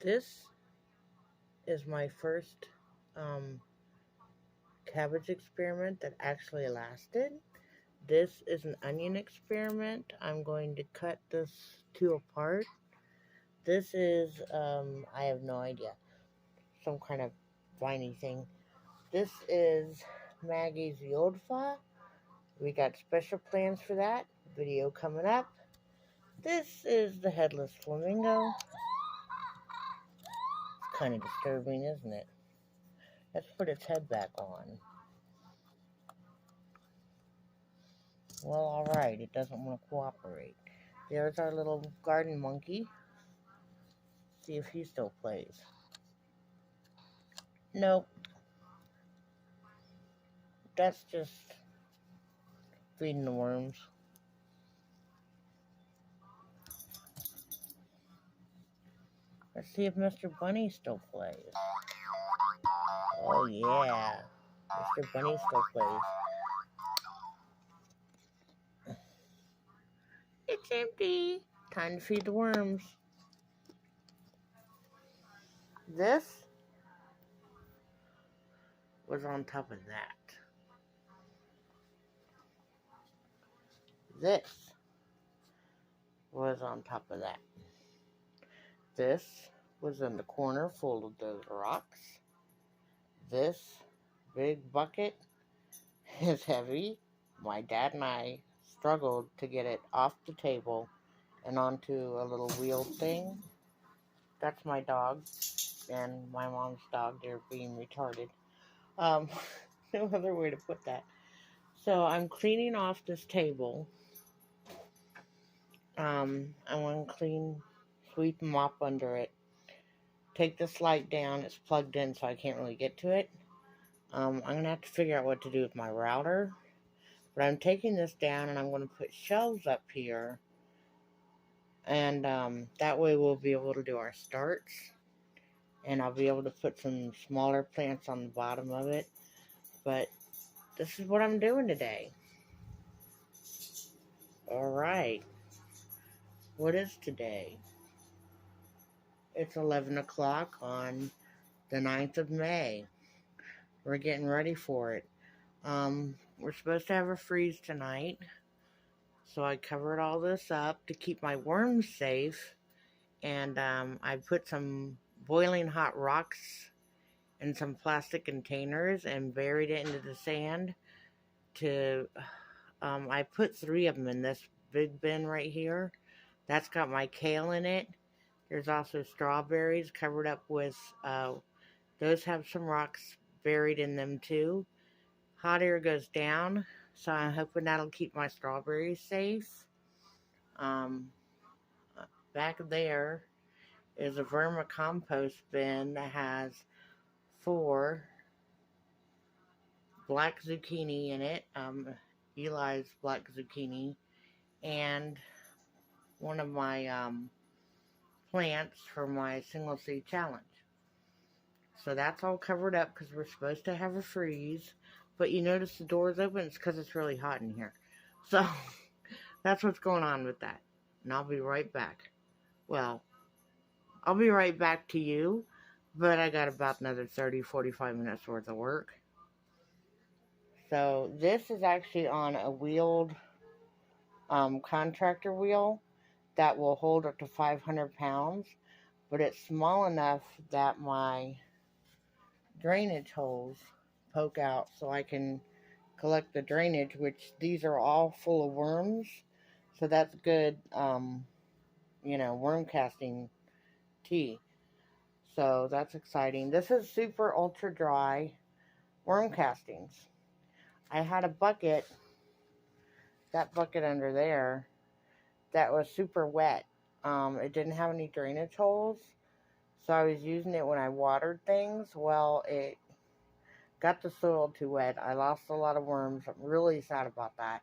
This is my first cabbage experiment that actually lasted. This is an onion experiment. I'm going to cut this two apart. This is, I have no idea, some kind of viney thing. This is Maggie's Yodfa. We got special plans for that. Video coming up. This is the headless flamingo. It's kind of disturbing, isn't it? Let's put its head back on. Well, alright, it doesn't want to cooperate. There's our little garden monkey. See if he still plays. Nope. That's just feeding the worms. Let's see if Mr. Bunny still plays. Oh yeah, Mr. Bunny still plays. It's empty. Time to feed the worms. This was on top of that. This was on top of that. This was in the corner full of those rocks. This big bucket is heavy. My dad and I struggled to get it off the table and onto a little wheel thing. That's my dog and my mom's dog. They're being retarded. No other way to put that. So I'm cleaning off this table. I want to sweep and mop under it. Take this light down. It's plugged in, so I can't really get to it. I'm going to have to figure out what to do with my router. But I'm taking this down, and I'm going to put shelves up here. And that way we'll be able to do our starts. And I'll be able to put some smaller plants on the bottom of it. But this is what I'm doing today. Alright. What is today? It's 11 o'clock on the 9th of May. We're getting ready for it. We're supposed to have a freeze tonight. So I covered all this up to keep my worms safe. And I put some boiling hot rocks in some plastic containers and buried it into the sand. I put 3 of them in this big bin right here. That's got my kale in it. There's also strawberries covered up with, those have some rocks buried in them too. Hot air goes down, so I'm hoping that'll keep my strawberries safe. Back there is a vermicompost bin that has 4 black zucchini in it, Eli's black zucchini, and one of my plants for my single seed challenge. So that's all covered up because we're supposed to have a freeze. But you notice the door's open, it's because it's really hot in here. So that's what's going on with that. And I'll be right back. Well, I'll be right back to you, but I got about another 30-45 minutes worth of work. So this is actually on a wheeled contractor wheel that will hold up to 500 pounds, but it's small enough that my drainage holes poke out so I can collect the drainage, which these are all full of worms, so that's good, worm casting tea. So that's exciting. This is super ultra dry worm castings. I had a bucket, that bucket under there, that was super wet. It didn't have any drainage holes, so I was using it when I watered things. Well, it got the soil too wet. I lost a lot of worms. I'm really sad about that.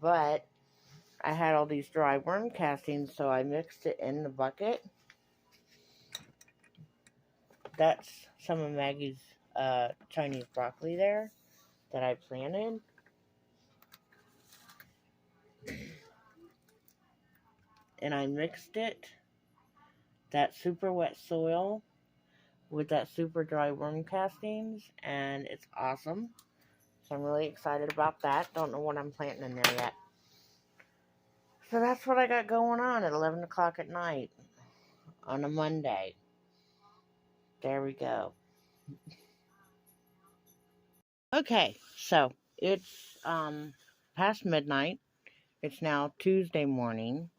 But I had all these dry worm castings, so I mixed it in the bucket. That's some of Maggie's Chinese broccoli there that I planted. And I mixed it that super wet soil with that super dry worm castings, and it's awesome. So I'm really excited about that. Don't know what I'm planting in there yet. So that's what I got going on at 11 o'clock at night on a Monday. There we go. Okay, so it's past midnight. It's now Tuesday morning,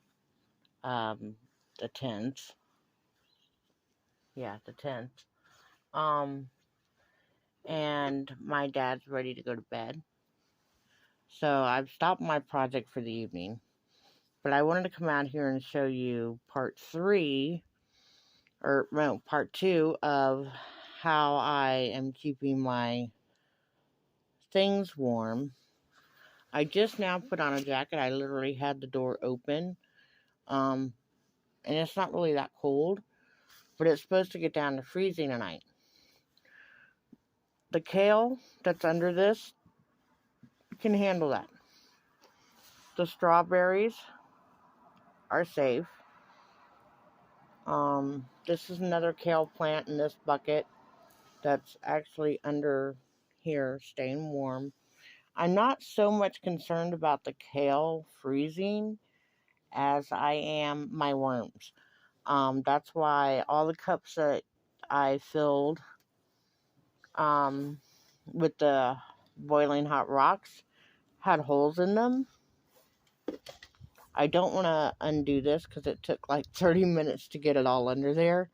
the 10th. Yeah, the 10th. And my dad's ready to go to bed. So I've stopped my project for the evening. But I wanted to come out here and show you part 2 of how I am keeping my things warm. I just now put on a jacket. I literally had the door open. And it's not really that cold, but it's supposed to get down to freezing tonight. The kale that's under this can handle that. The strawberries are safe. This is another kale plant in this bucket that's actually under here staying warm. I'm not so much concerned about the kale freezing as I am my worms. That's why all the cups that I filled with the boiling hot rocks had holes in them. I don't want to undo this because it took like 30 minutes to get it all under there.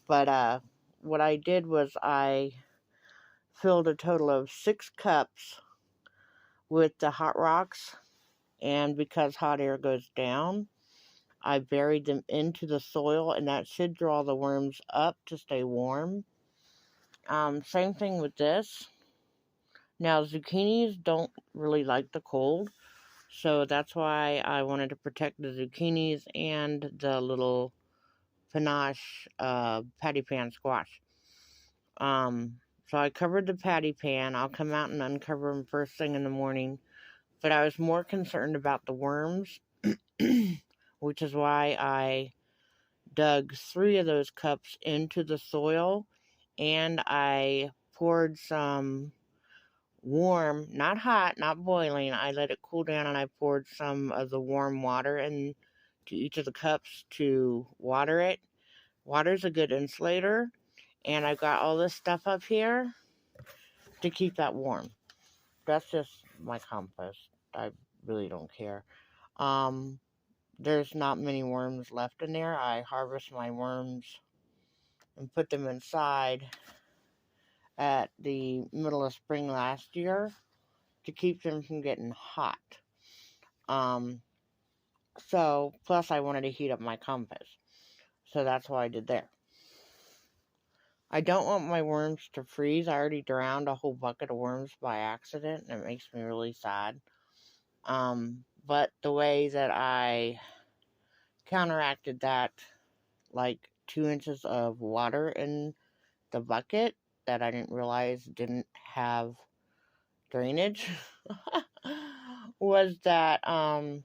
But what I did was I filled a total of 6 cups with the hot rocks. And because hot air goes down, I buried them into the soil, and that should draw the worms up to stay warm. Same thing with this. Now, zucchinis don't really like the cold, so that's why I wanted to protect the zucchinis and the little panache patty pan squash. So I covered the patty pan. I'll come out and uncover them first thing in the morning. But I was more concerned about the worms, which is why I dug 3 of those cups into the soil, and I poured some warm, not hot, not boiling. I let it cool down, and I poured some of the warm water into each of the cups to water it. Water's a good insulator, and I've got all this stuff up here to keep that warm. That's just my compost. I really don't care. There's not many worms left in there. I harvest my worms and put them inside at the middle of spring last year to keep them from getting hot. So, plus I wanted to heat up my compost. So that's what I did there. I don't want my worms to freeze. I already drowned a whole bucket of worms by accident, and it makes me really sad. But the way that I counteracted that, like 2 inches of water in the bucket that I didn't realize didn't have drainage, was that I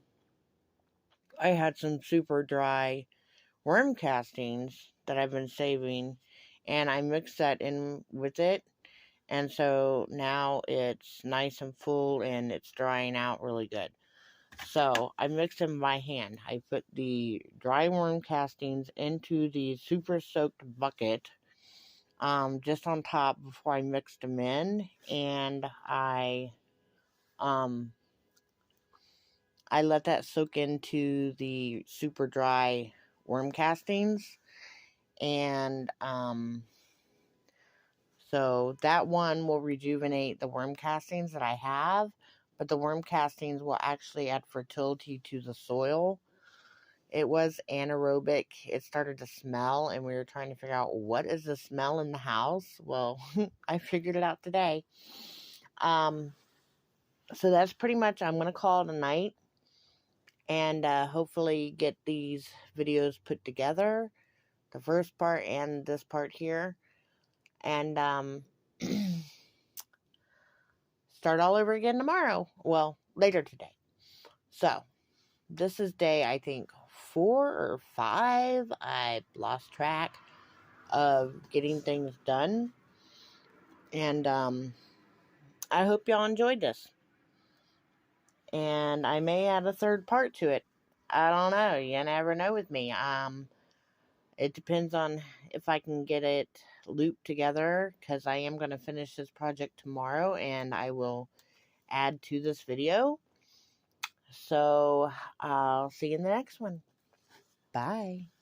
had some super dry worm castings that I've been saving, and I mixed that in with it, and so now it's nice and full and it's drying out really good. So I mixed them by hand. I put the dry worm castings into the super soaked bucket just on top before I mixed them in, and I let that soak into the super dry worm castings, and so that one will rejuvenate the worm castings that I have, but the worm castings will actually add fertility to the soil. It was anaerobic. It started to smell, and we were trying to figure out what is the smell in the house. Well, I figured it out today. So that's pretty much, I'm going to call it a night, and hopefully get these videos put together, the first part and this part here, and start all over again tomorrow. Well, later today. So, this is day, I think, 4 or 5. I lost track of getting things done. And I hope y'all enjoyed this. And I may add a third part to it. I don't know. You never know with me. It depends on if I can get it looped together, because I am going to finish this project tomorrow and I will add to this video. So I'll see you in the next one. Bye.